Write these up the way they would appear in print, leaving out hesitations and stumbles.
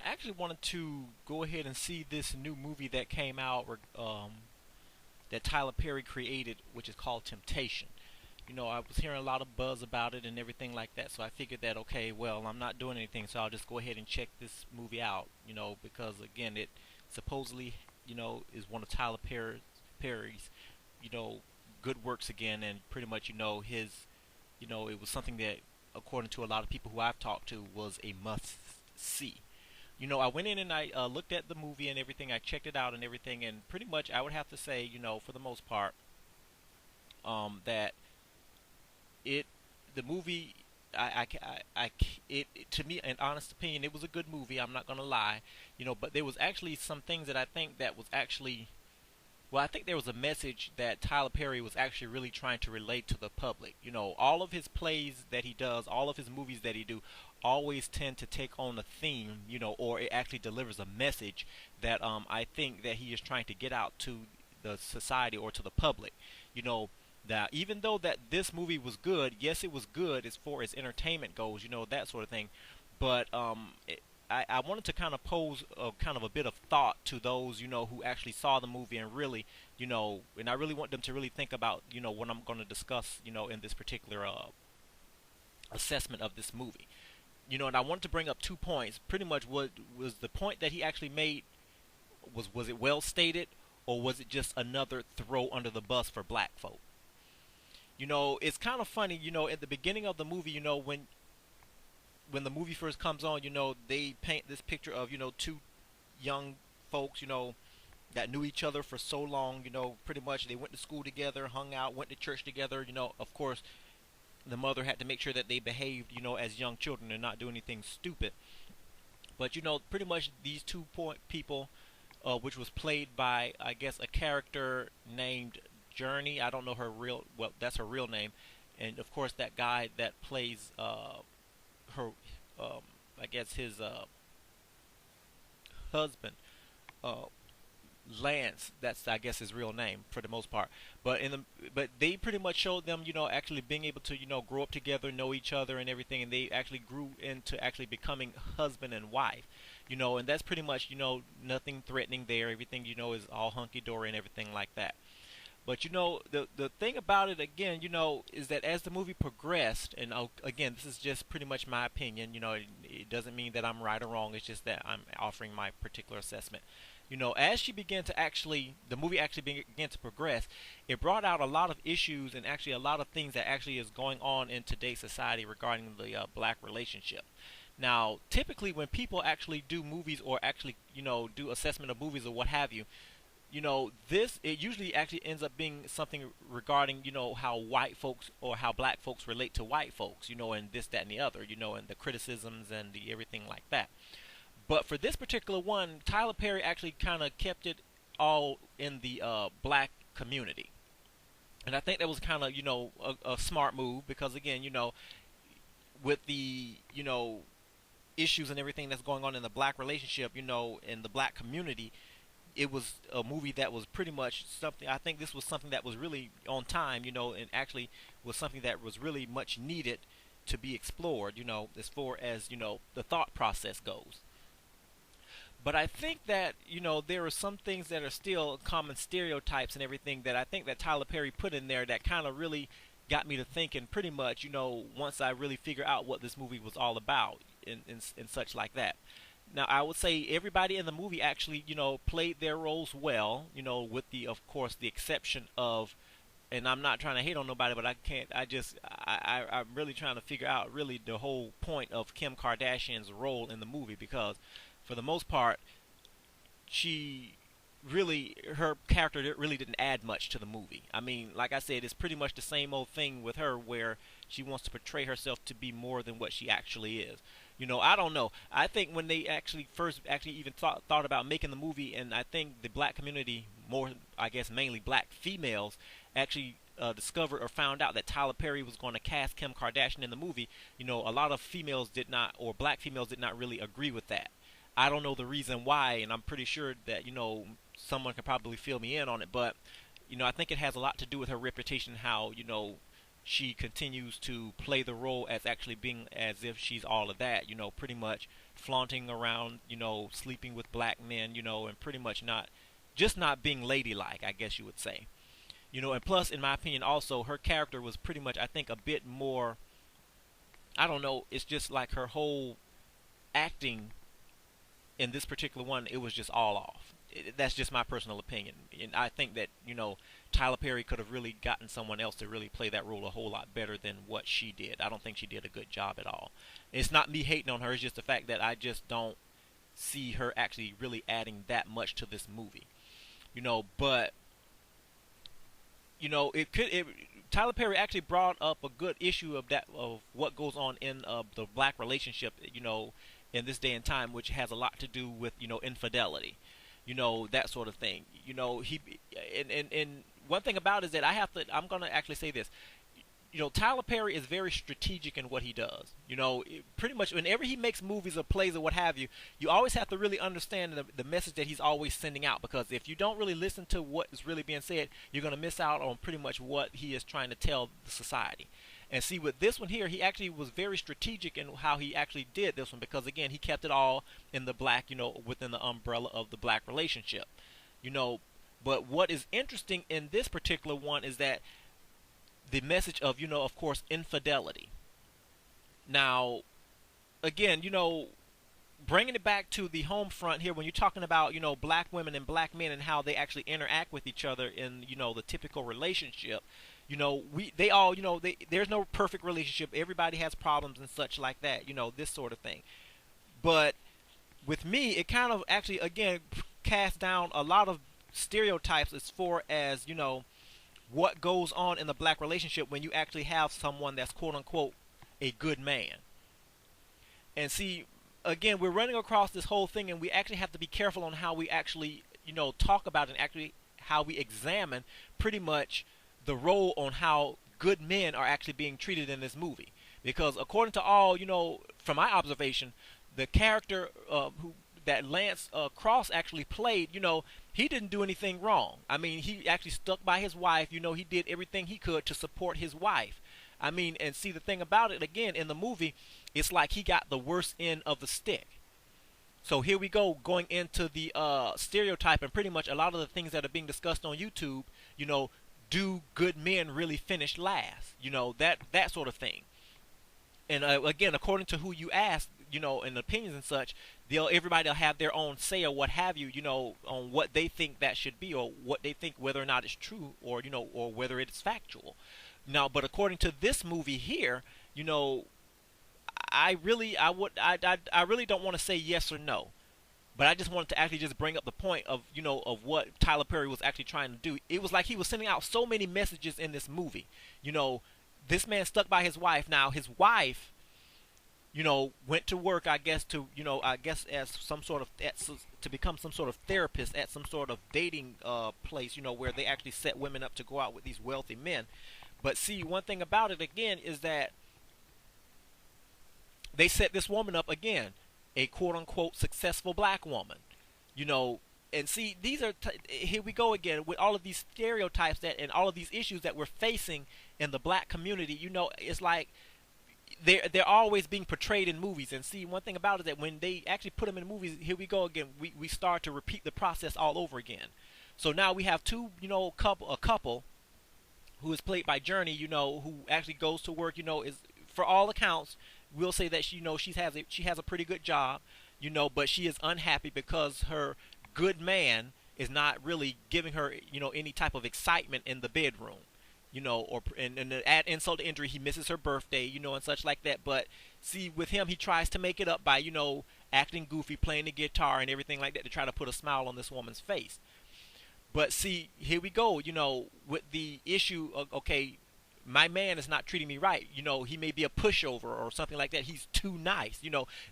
actually wanted to go ahead and see this new movie that came out that Tyler Perry created, which is called Temptation. I was hearing a lot of buzz about it and everything like that, so I figured that, okay, well, I'm not doing anything, so I'll just go ahead and check this movie out, because again, it supposedly, is one of Perry's, you know, good works again, and pretty much, it was something that, according to a lot of people who I've talked to, was a must see. I went in and I looked at the movie and everything. I checked it out and everything, and pretty much I would have to say, for the most part, that it, the movie, to me, an honest opinion, it was a good movie. I'm not gonna lie, but there was actually some things that I think that was actually, well, I think there was a message that Tyler Perry was actually really trying to relate to the public. All of his plays that he does, all of his movies that he do, always tend to take on a theme, or it actually delivers a message that I think that he is trying to get out to the society or to the public. You know, that even though that this movie was good, yes, it was good as far as entertainment goes, that sort of thing. But I wanted to kind of pose kind of a bit of thought to those, who actually saw the movie and really, and I really want them to really think about, what I'm going to discuss, in this particular assessment of this movie. And I wanted to bring up 2 points. Pretty much, what was the point that he actually made? Was it well stated, or was it just another throw under the bus for black folk? It's kind of funny, at the beginning of the movie, when the movie first comes on, they paint this picture of, two young folks, that knew each other for so long, pretty much they went to school together, hung out, went to church together, of course, the mother had to make sure that they behaved, as young children and not do anything stupid. But, pretty much these 2 point people, which was played by, I guess, a character named Journey. I don't know her real, well, that's her real name. And, of course, that guy that plays her, I guess his husband, uh, Lance. That's, I guess, his real name for the most part. But they pretty much showed them, actually being able to, grow up together, know each other and everything, and they actually grew into actually becoming husband and wife. And that's pretty much, nothing threatening there. Everything, is all hunky dory and everything like that. But the thing about it again, is that as the movie progressed, and again, this is just pretty much my opinion. It doesn't mean that I'm right or wrong. It's just that I'm offering my particular assessment. As she began to actually, the movie actually began to progress, it brought out a lot of issues and actually a lot of things that actually is going on in today's society regarding the black relationship. Now, typically when people actually do movies or actually, do assessment of movies or what have you, this, it usually actually ends up being something regarding, how white folks or how black folks relate to white folks, and this, that, and the other, and the criticisms and the everything like that. But for this particular one, Tyler Perry actually kind of kept it all in the black community. And I think that was kind of, a smart move because, again, with the, issues and everything that's going on in the black relationship, in the black community, it was a movie that was pretty much something. I think this was something that was really on time, and actually was something that was really much needed to be explored, as far as, the thought process goes. But I think that, there are some things that are still common stereotypes and everything that I think that Tyler Perry put in there that kind of really got me to thinking pretty much, once I really figure out what this movie was all about and such like that. Now, I would say everybody in the movie actually, played their roles well, with the, of course, the exception of, and I'm not trying to hate on nobody, but I can't, I'm really trying to figure out really the whole point of Kim Kardashian's role in the movie because for the most part, she really, her character really didn't add much to the movie. I mean, like I said, it's pretty much the same old thing with her where she wants to portray herself to be more than what she actually is. I don't know. I think when they actually first actually even thought about making the movie, and I think the black community, more, I guess mainly black females, actually discovered or found out that Tyler Perry was going to cast Kim Kardashian in the movie, a lot of females did not, or black females did not really agree with that. I don't know the reason why, and I'm pretty sure that, someone could probably fill me in on it, but, I think it has a lot to do with her reputation, how, she continues to play the role as actually being as if she's all of that, pretty much flaunting around, sleeping with black men, and pretty much not being ladylike, I guess you would say. And plus, in my opinion, also her character was pretty much, I think, a bit more. I don't know. It's just like her whole acting in this particular one, it was just all off. That's just my personal opinion, and I think that Tyler Perry could have really gotten someone else to really play that role a whole lot better than what she did. I don't think she did a good job at all. It's not me hating on her; it's just the fact that I just don't see her actually really adding that much to this movie. But it could. Tyler Perry actually brought up a good issue of what goes on in the black relationship. In this day and time, which has a lot to do with infidelity, that sort of thing. He and one thing about it is that I'm gonna actually say this. Tyler Perry is very strategic in what he does. Pretty much whenever he makes movies or plays or what have you, you always have to really understand the message that he's always sending out. Because if you don't really listen to what is really being said, you're going to miss out on pretty much what he is trying to tell the society. And see, with this one here, he actually was very strategic in how he actually did this one. Because again, he kept it all in the black, within the umbrella of the black relationship. But what is interesting in this particular one is that the message of, of course, infidelity. Now, again, bringing it back to the home front here, when you're talking about, black women and black men and how they actually interact with each other in, the typical relationship, there's no perfect relationship. Everybody has problems and such like that, this sort of thing. But with me, it kind of actually, again, casts down a lot of stereotypes as far as, what goes on in the black relationship when you actually have someone that's quote unquote a good man. And see, again, we're running across this whole thing, and we actually have to be careful on how we actually, talk about it, and actually how we examine pretty much the role on how good men are actually being treated in this movie. Because according to all, from my observation, the character who that Lance Cross actually played, he didn't do anything wrong. I mean, he actually stuck by his wife. He did everything he could to support his wife. I mean, and see, the thing about it, again, in the movie, it's like he got the worst end of the stick. So here we go, going into the stereotype, and pretty much a lot of the things that are being discussed on YouTube, do good men really finish last? That sort of thing. And again, according to who you ask, and opinions and such, everybody will have their own say or what have you, on what they think that should be, or what they think whether or not it's true, or or whether it's factual. Now, but according to this movie here, I really don't want to say yes or no, but I just wanted to actually just bring up the point of of what Tyler Perry was actually trying to do. It was like he was sending out so many messages in this movie. This man stuck by his wife. Now his wife, went to work, I guess, as some sort of, to become some sort of therapist at some sort of dating place, where they actually set women up to go out with these wealthy men. But see, one thing about it, again, is that they set this woman up, again, a quote-unquote successful black woman, and see, these are, here we go again, with all of these stereotypes and all of these issues that we're facing in the black community. It's like, they're always being portrayed in movies. And see, one thing about it is that when they actually put them in movies, here we go again, we start to repeat the process all over again. So now we have a couple who is played by Journey, who actually goes to work, is, for all accounts, we'll say that she has a pretty good job, but she is unhappy because her good man is not really giving her, any type of excitement in the bedroom. And to add insult to injury, he misses her birthday, and such like that. But see, with him, he tries to make it up by, acting goofy, playing the guitar and everything like that to try to put a smile on this woman's face. But see, here we go, with the issue of, okay, my man is not treating me right. He may be a pushover or something like that. He's too nice.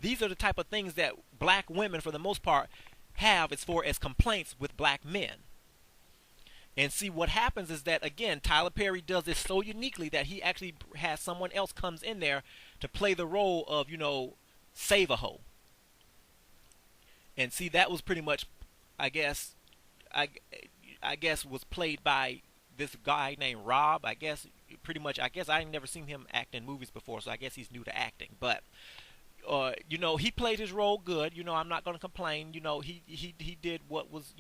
These are the type of things that black women, for the most part, have as far as complaints with black men. And see, what happens is that, again, Tyler Perry does this so uniquely that he actually has someone else comes in there to play the role of, save-a-hoe. And see, that was pretty much, I guess was played by this guy named Rob. I guess I ain't never seen him act in movies before, so I guess he's new to acting. But he played his role good. I'm not going to complain. He did what was,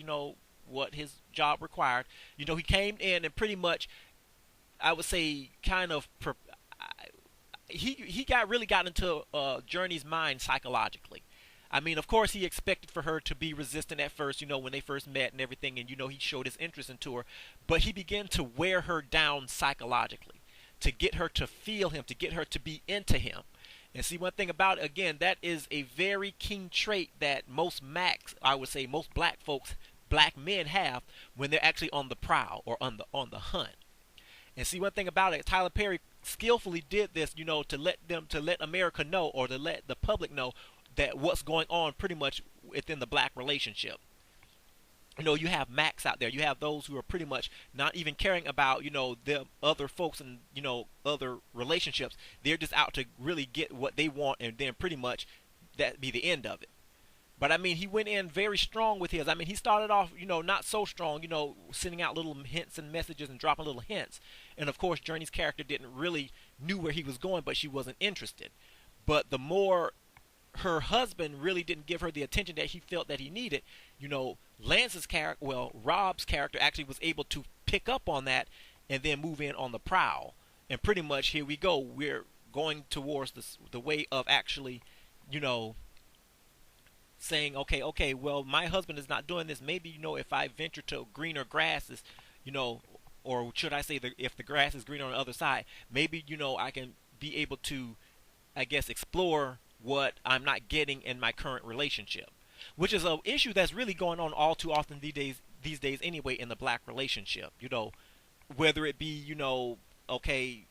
what his job required. He came in and pretty much, I would say, kind of, he got into Journey's mind psychologically. I mean, of course, he expected for her to be resistant at first, when they first met and everything, and he showed his interest into her, but he began to wear her down psychologically, to get her to feel him, to get her to be into him. And see, one thing about it, again, that is a very keen trait that most Macs, I would say, most black folks, black men have when they're actually on the prowl or on the hunt. And see, one thing about it, Tyler Perry skillfully did this, to let America know, or to let the public know that what's going on pretty much within the black relationship. You have Macs out there. You have those who are pretty much not even caring about, the other folks and, other relationships. They're just out to really get what they want, and then pretty much that be the end of it. But I mean, he went in very strong with his. I mean, he started off, not so strong, sending out little hints and messages and dropping little hints. And of course, Journey's character didn't really knew where he was going, but she wasn't interested. But the more her husband really didn't give her the attention that he felt that he needed, Lance's character, Rob's character actually was able to pick up on that and then move in on the prowl. And pretty much here we go. We're going towards the way of actually, saying, okay, well, my husband is not doing this. Maybe, if I venture to greener grasses, or should I say, if the grass is greener on the other side, maybe, I can be able to, I guess, explore what I'm not getting in my current relationship, which is an issue that's really going on all too often these days anyway in the black relationship. Whether it be, okay,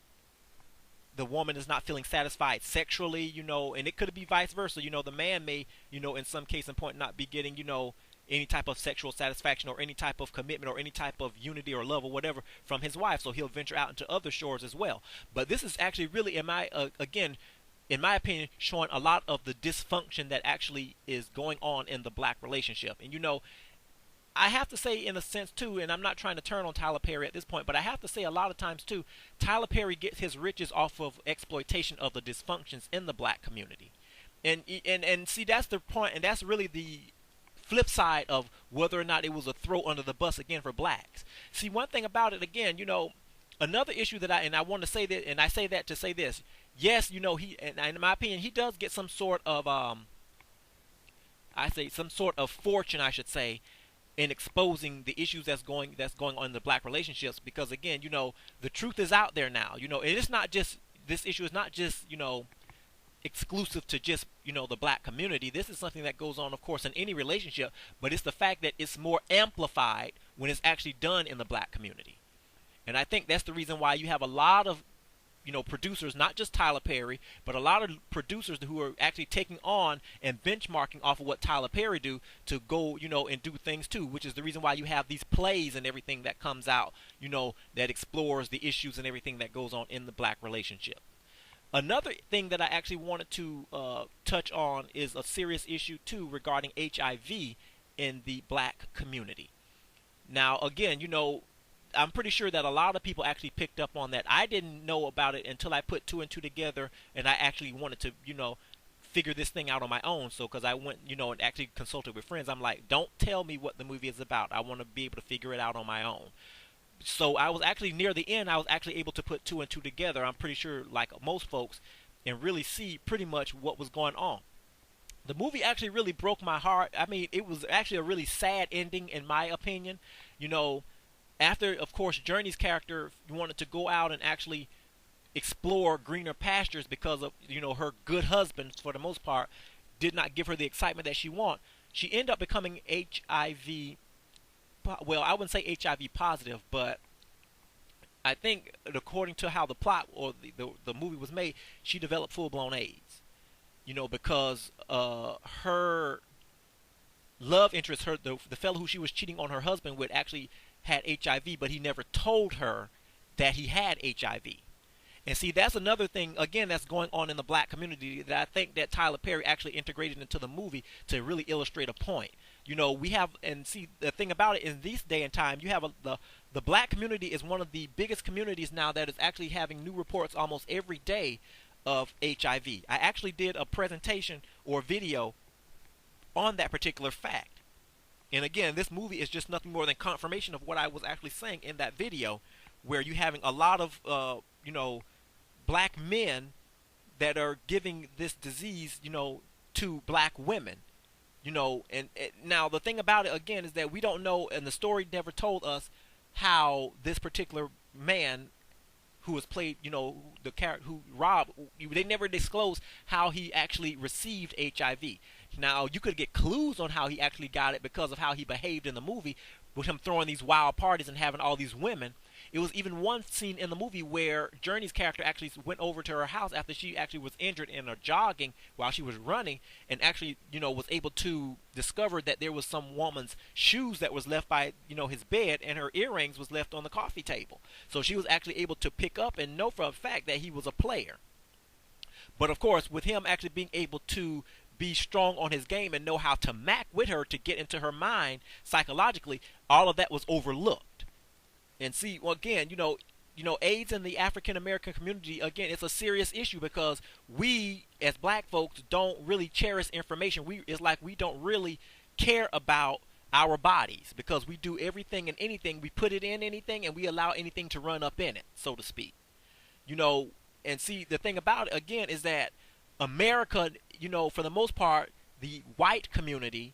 the woman is not feeling satisfied sexually, and it could be vice versa. The man may, in some case and point not be getting, any type of sexual satisfaction or any type of commitment or any type of unity or love or whatever from his wife, so he'll venture out into other shores as well. But this is actually really, in my opinion, showing a lot of the dysfunction that actually is going on in the black relationship. And I have to say, in a sense too, and I'm not trying to turn on Tyler Perry at this point, but I have to say a lot of times too, Tyler Perry gets his riches off of exploitation of the dysfunctions in the black community. And see, that's the point, and that's really the flip side of whether or not it was a throw under the bus again for blacks. See, one thing about it, again, another issue that I want to say that, and I say that to say this. Yes, he, and in my opinion, he does get some sort of, some sort of fortune, I should say, in exposing the issues that's going on in the black relationships. Because again, the truth is out there now. It is not just, this issue is not just, exclusive to just, the black community. This is something that goes on, of course, in any relationship, but it's the fact that it's more amplified when it's actually done in the black community. And I think that's the reason why you have a lot of, producers, not just Tyler Perry, but a lot of producers who are actually taking on and benchmarking off of what Tyler Perry do to go, and do things too, which is the reason why you have these plays and everything that comes out, that explores the issues and everything that goes on in the black relationship. Another thing that I actually wanted to touch on is a serious issue too regarding HIV in the black community. Now, again, I'm pretty sure that a lot of people actually picked up on that. I didn't know about it until I put two and two together, and I actually wanted to, figure this thing out on my own. So, because I went, and actually consulted with friends, I'm like, don't tell me what the movie is about. I want to be able to figure it out on my own. So I was actually near the end, I was actually able to put two and two together, I'm pretty sure, like most folks, and really see pretty much what was going on. The movie actually really broke my heart. I mean, it was actually a really sad ending, in my opinion. After, of course, Journey's character wanted to go out and actually explore greener pastures because of, her good husband, for the most part, did not give her the excitement that she wanted. She ended up becoming HIV, well, I wouldn't say HIV positive, but I think according to how the plot or the movie was made, she developed full-blown AIDS. Because her love interest, the fellow who she was cheating on her husband with, actually had HIV, but he never told her that he had HIV. And see, that's another thing, again, that's going on in the black community that I think that Tyler Perry actually integrated into the movie to really illustrate a point. We have, and see, the thing about it, in this day and time, you have the black community is one of the biggest communities now that is actually having new reports almost every day of HIV. I actually did a presentation or video on that particular fact. And again, this movie is just nothing more than confirmation of what I was actually saying in that video, where you having a lot of black men that are giving this disease, to black women. And now the thing about it again is that we don't know, and the story never told us how this particular man who was played, the character who Rob, they never disclosed how he actually received HIV. Now you could get clues on how he actually got it because of how he behaved in the movie, with him throwing these wild parties and having all these women. It was even one scene in the movie where Journey's character actually went over to her house after she actually was injured in a jogging while she was running, and actually, was able to discover that there was some woman's shoes that was left by, his bed, and her earrings was left on the coffee table. So she was actually able to pick up and know for a fact that he was a player. But of course, with him actually being able to be strong on his game and know how to mac with her to get into her mind psychologically, all of that was overlooked. And see, well, again, AIDS in the African American community, again, it's a serious issue because we as black folks don't really cherish information. It's like we don't really care about our bodies because we do everything and anything. We put it in anything and we allow anything to run up in it, so to speak. And see, the thing about it again is that America, for the most part, the white community,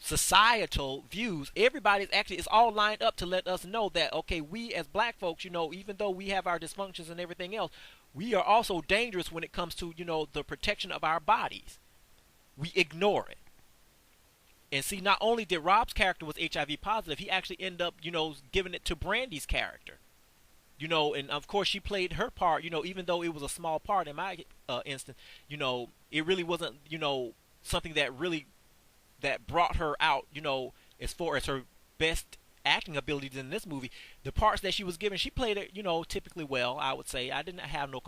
societal views, everybody's actually, it's all lined up to let us know that, okay, we as black folks, even though we have our dysfunctions and everything else, we are also dangerous when it comes to, the protection of our bodies. We ignore it. And see, not only did Rob's character was HIV positive, he actually ended up, giving it to Brandy's character. And of course she played her part, even though it was a small part in my instance, it really wasn't, something that brought her out, as far as her best acting abilities in this movie. The parts that she was given, she played it, typically well, I would say. I didn't have no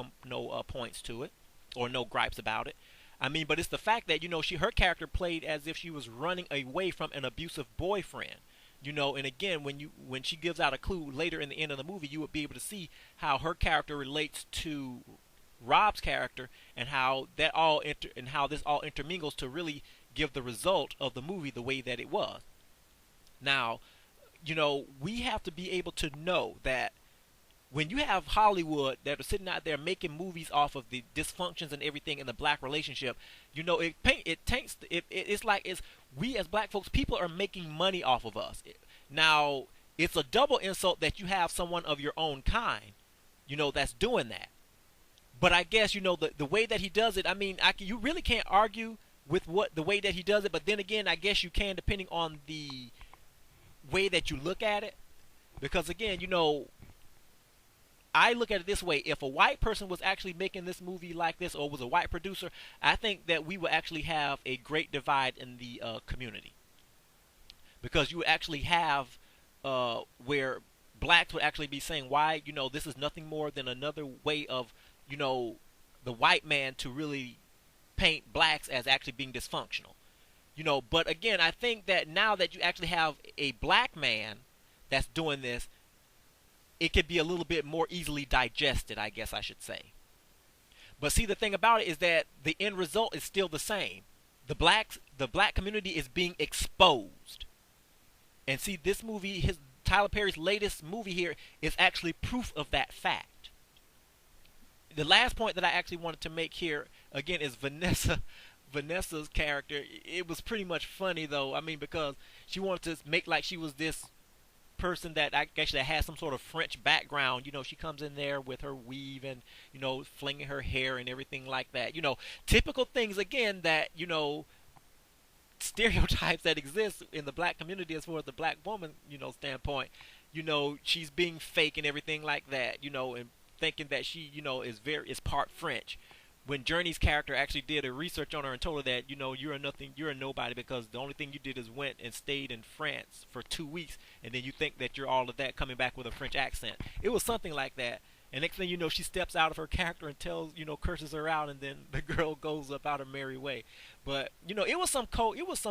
points to it or no gripes about it. I mean, but it's the fact that, her character played as if she was running away from an abusive boyfriend. And again, when she gives out a clue later in the end of the movie, you would be able to see how her character relates to Rob's character, and how this all intermingles to really give the result of the movie the way that it was. Now, we have to be able to know that when you have Hollywood that are sitting out there making movies off of the dysfunctions and everything in the black relationship, it's like we as black folks, people are making money off of us. Now, it's a double insult that you have someone of your own kind, that's doing that. But I guess, the way that he does it, I mean, you really can't argue with the way that he does it, but then again, I guess you can, depending on the way that you look at it. Because again, I look at it this way: if a white person was actually making this movie like this, or was a white producer, I think that we would actually have a great divide in the community. Because you would actually have where blacks would actually be saying, why, this is nothing more than another way of, the white man to really paint blacks as actually being dysfunctional. But again, I think that now that you actually have a black man that's doing this, it could be a little bit more easily digested, I guess I should say. But see, the thing about it is that the end result is still the same. The black community is being exposed. And see, this movie, Tyler Perry's latest movie here, is actually proof of that fact. The last point that I actually wanted to make here, again, is Vanessa's character. It was pretty much funny, though. I mean, because she wanted to make like she was this person that actually has some sort of French background. She comes in there with her weave and, flinging her hair and everything like that. Typical things, again, that, stereotypes that exist in the black community as far as the black woman, standpoint. She's being fake and everything like that, and thinking that she, is part French. When Journey's character actually did a research on her and told her that, you're a nobody because the only thing you did is went and stayed in France for 2 weeks, and then you think that you're all of that coming back with a French accent. It was something like that. And next thing you know, she steps out of her character and curses her out, and then the girl goes about her merry way. But, it was some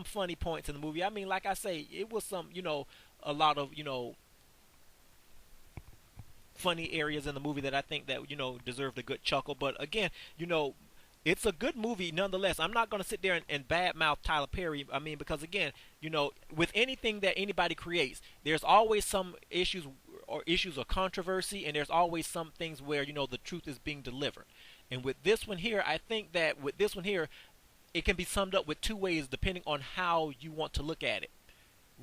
funny points in the movie. I mean, like I say, it was some, a lot of, funny areas in the movie that I think that deserved a good chuckle. But again, you know, it's a good movie nonetheless. I'm not going to sit there and badmouth Tyler Perry. I mean, because again, with anything that anybody creates, there's always some issues or controversy, and there's always some things where the truth is being delivered. And with this one here, I think that with this one here, it can be summed up with two ways depending on how you want to look at it.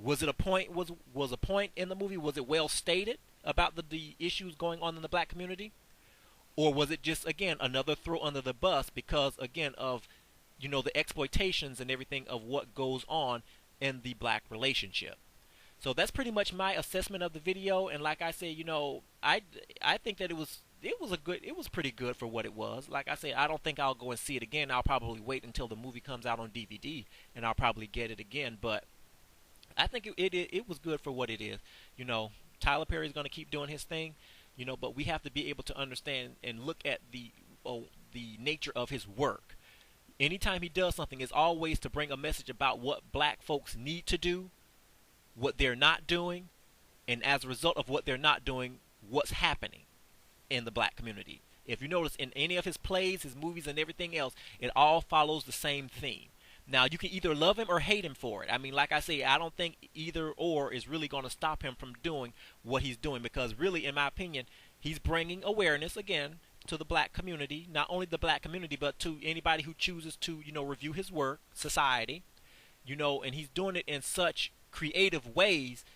Was it a point? Was a point in the movie? Was it well stated about the issues going on in the black community, or was it just again another throw under the bus because again of the exploitations and everything of what goes on in the black relationship? So that's pretty much my assessment of the video. And like I said, I think that it was pretty good for what it was. Like I said, I don't think I'll go and see it again. I'll probably wait until the movie comes out on DVD and I'll probably get it again. But I think it was good for what it is. Tyler Perry's going to keep doing his thing, but we have to be able to understand and look at the nature of his work. Anytime he does something, it's always to bring a message about what black folks need to do, what they're not doing, and as a result of what they're not doing, what's happening in the black community. If you notice in any of his plays, his movies, and everything else, it all follows the same theme. Now, you can either love him or hate him for it. I mean, like I say, I don't think either or is really going to stop him from doing what he's doing because really, in my opinion, he's bringing awareness, again, to the black community. Not only the black community, but to anybody who chooses to, review his work, society, and he's doing it in such creative ways,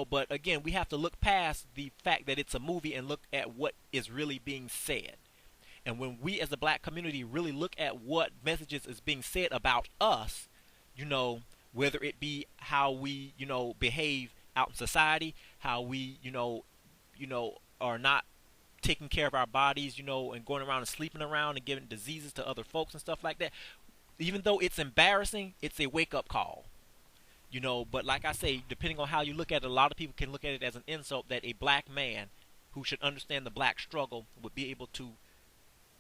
but again, we have to look past the fact that it's a movie and look at what is really being said. And when we as the black community really look at what messages is being said about us, whether it be how we, behave out in society, how we, are not taking care of our bodies, and going around and sleeping around and giving diseases to other folks and stuff like that, even though it's embarrassing, it's a wake-up call. But like I say, depending on how you look at it, a lot of people can look at it as an insult that a black man who should understand the black struggle would be able to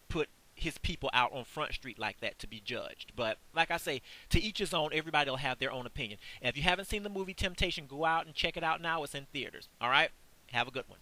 put his people out on Front Street like that to be judged. But like I say, to each his own. Everybody will have their own opinion. And if you haven't seen the movie Temptation, go out and check it out now. It's in theaters. All right? Have a good one.